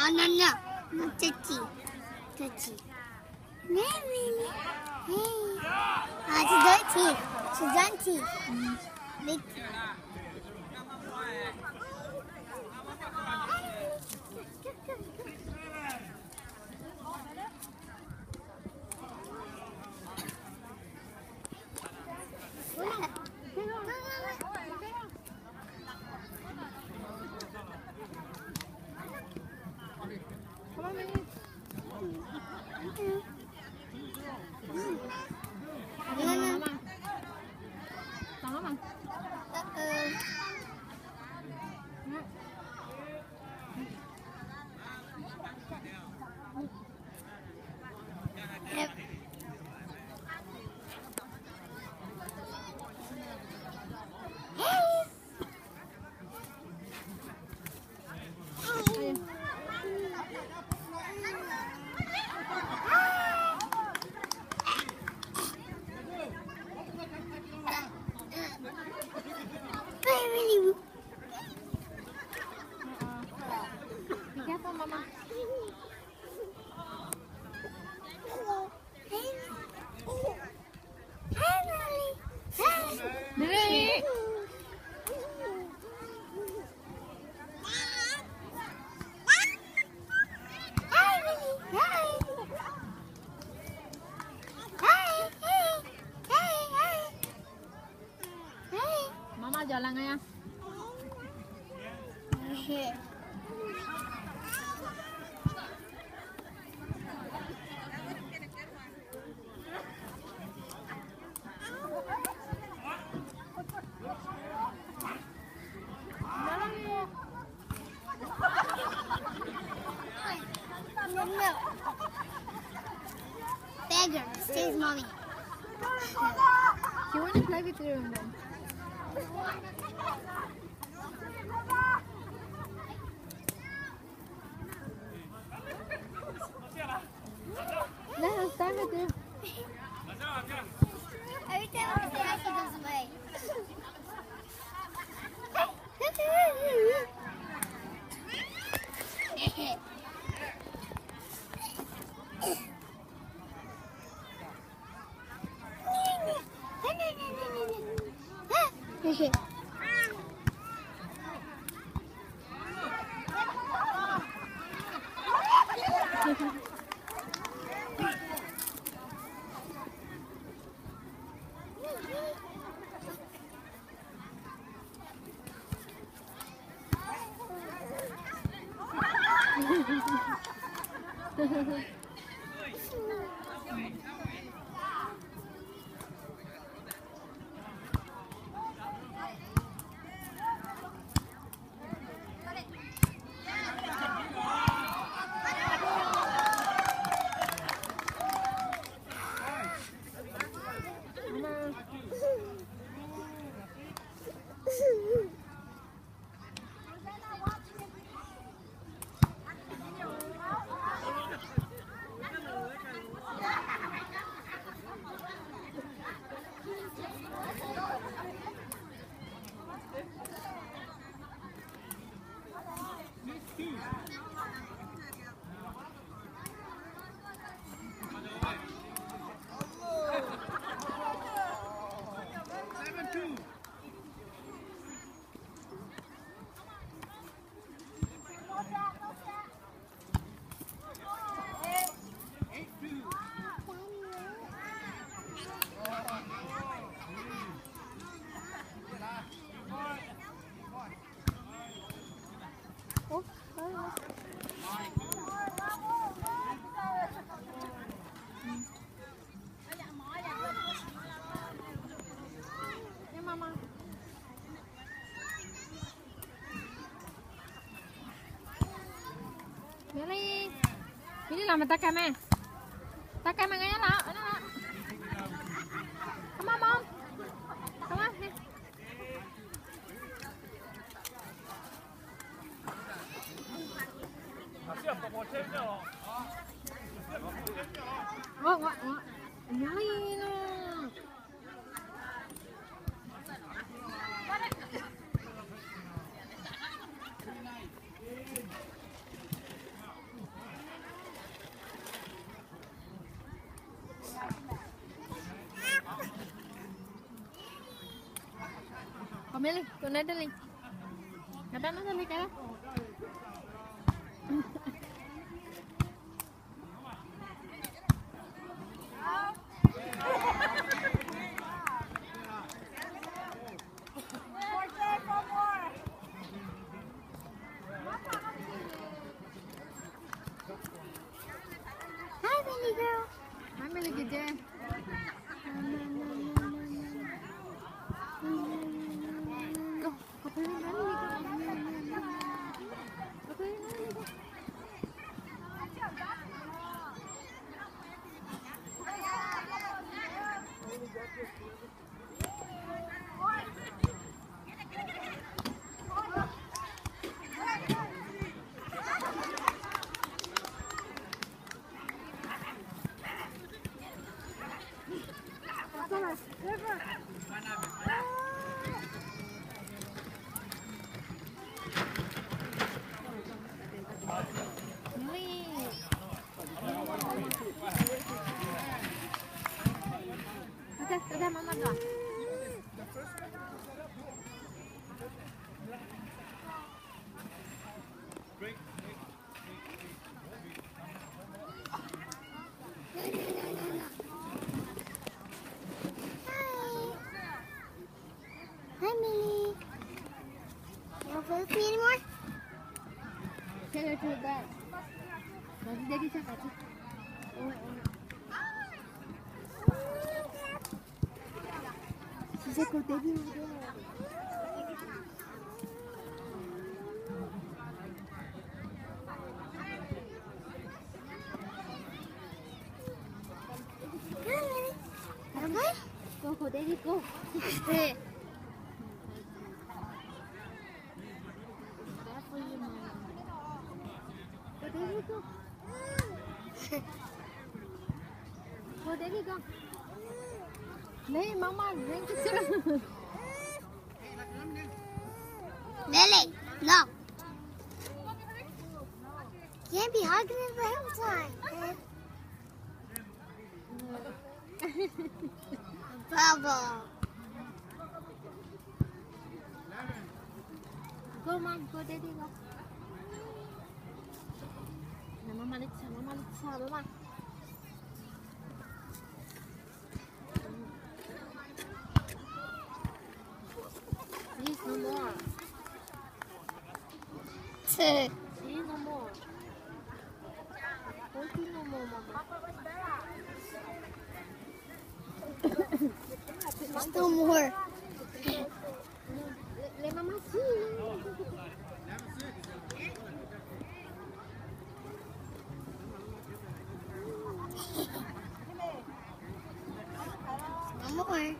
No. No, touchy. Really? Hey. She's done teeth. Big teeth. Mama jalan ya. No. Beggar, stays mommy. You want to play with your then? Let's stay with you. Every time I say hi, she goes away. Ini làm mà ta cam à? Ta cam mà ngay đó. Come on, mom. Come on. What? Nhảy nó. Kau milih, tu Natalie. Kata Natalie kan? Hi, Millie girl. Hai milih je. Kau pilih mana ni kau? Kau pilih mana ni kau? Milih. Sudah mama dah. Hi, Millie. You don't play with me anymore? Saya dah cuba. Nanti jadi saya kata. Sisa kau tadi udah. Okay. Kau tadi kau. Hey. Kau tadi kau. Kau tadi kau. Nih mama, yang kecil. Lily, no. Can't be hugging him the whole time. Bubble. Go mom, go daddy go. Nah, mama Lisa, mama. Please no more. Please no more. Please no more, mama. Still more. Let mama see. No more.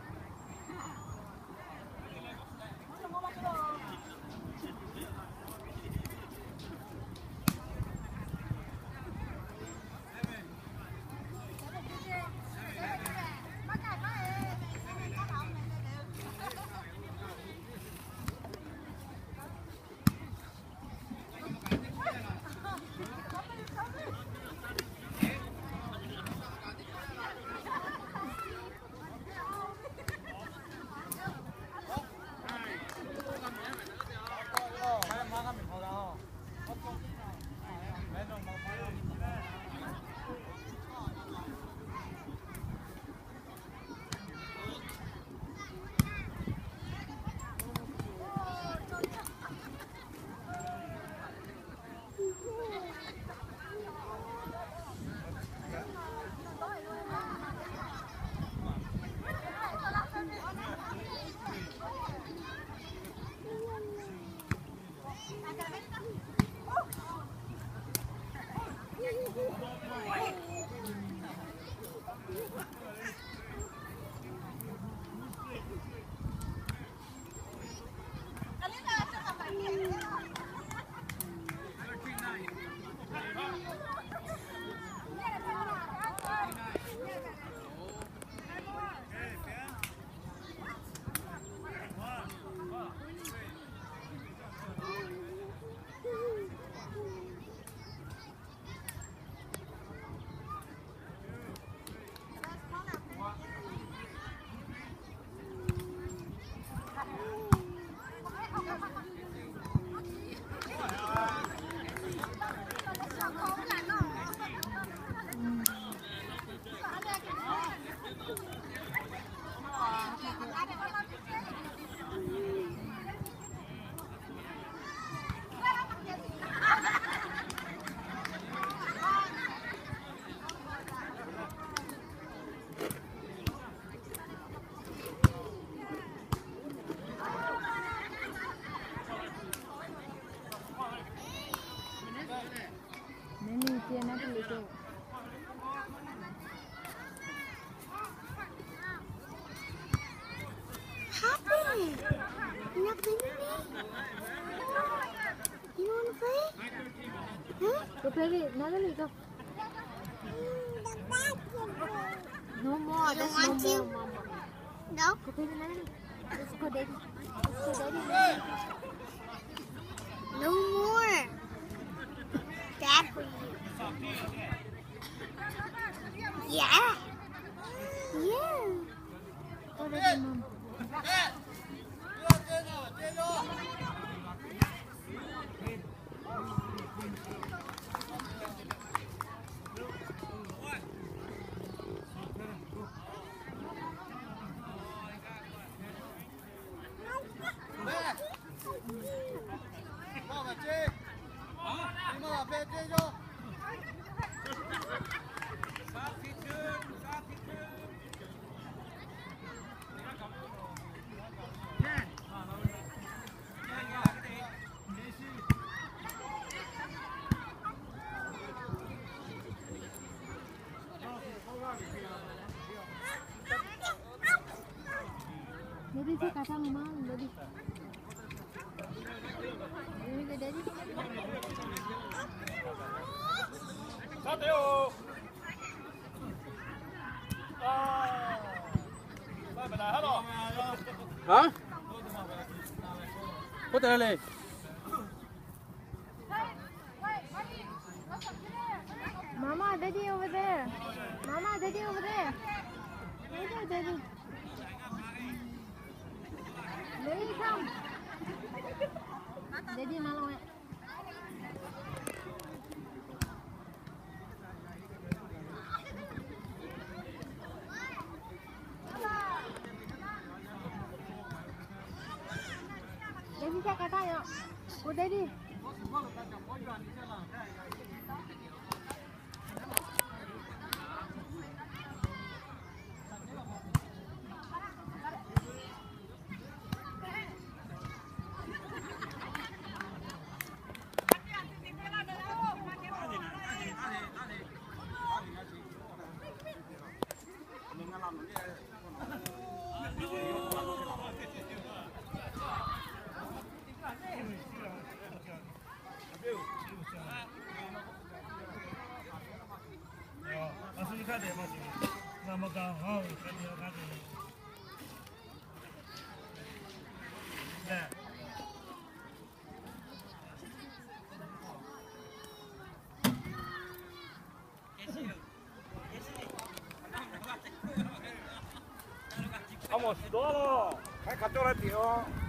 Nak beli ni? You want to play? Huh? Go play with Natalie, go. No more. You There's want no to? more, Mama. No? Go play with Natalie. Let's go, Daddy. Let's go, Daddy. No more. Dad for you. Yeah. Yeah. Go, Daddy, Mom. Daddy, take kata Mama, Daddy. Ini ke Daddy? Sateo. Hả? Có tên là gì? Mama, Daddy over there. Mama, Daddy over there. Right there, Daddy. Daddy, come. Daddy, malam ya. Daddy, saya kata ya. Oh, Daddy. 아무 시도하라. 잘 갔다 오라 뛰어.